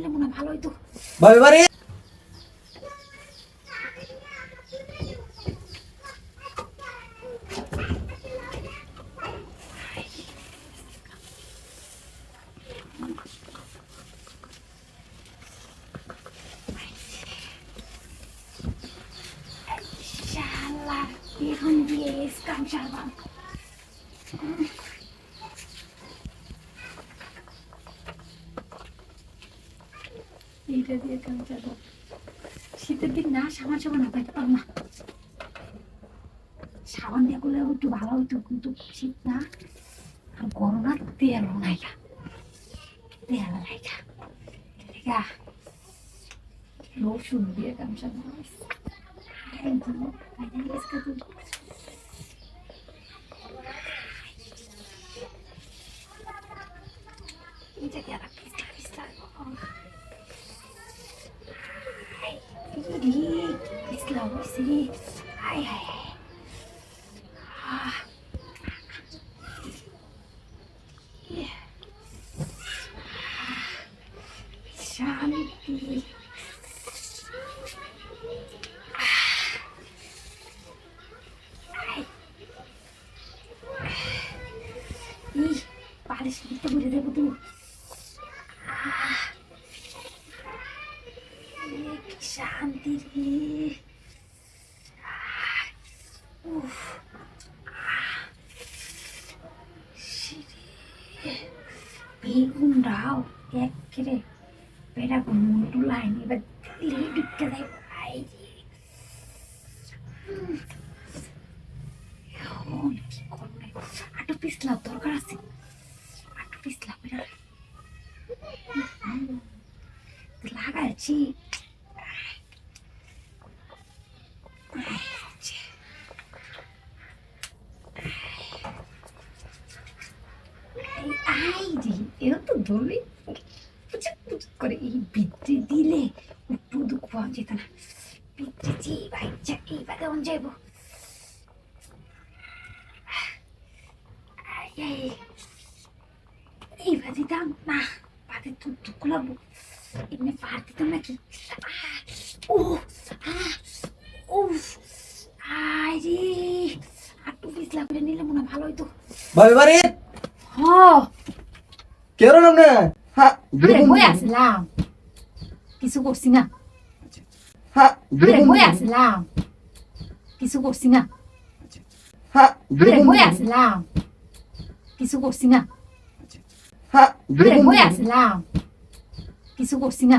নিলে মনে হয় ভালো হইতো। ভাবি বাড়ি শালা বেগুন দিয়ে স্কাম সারবাম। এইটা দিয়ে কাম চালাবো। শীতের দিন না সাবান সাবান পাইতে পারবো না। সাবান দিয়ে করলে একটু ভালো হইতো, কিন্তু শীত না আর গরম না, তেল নাইকা রসুন দিয়ে কাম চালাবো। এটা কি আর পিছলা পিছলা পিছলা হয়েছে রে। হাই হাই শান্তি। পালিশ করতে বলে দেবো তো। শান্তি রে। বেগুনটাও একেবারে পেটা মুন্টু লাইন এবার দিলে ঢুকে দেয়। এখন কি করবে? আটু পিছলা দরকার আছে, আটু পিছলা পেটা লাগাচ্ছি। এও তো ধরবে করে এই বিদ্যে দিলে একটু দুঃখ পাওয়া যেত না। বিদ্যে বাচ্চা এইবার কেমন যাইব? এইবার দিতাম না, পাতে তো দুঃখ লাগবো। এমনি পার দিতাম নাকি? ও আরে আটু পিছলা করে নিলে মনে হয় ভালো হইতো। ভাবি বাড়ি হ কেন না হ্যাঁ বই আসলাম, কিছু করছি না। হ্যাঁ বই আসলাম, কিছু করছি না। হ্যাঁ বই আসলাম, কিছু করছি না। হ্যাঁ বই আসলাম, কিছু করছি না।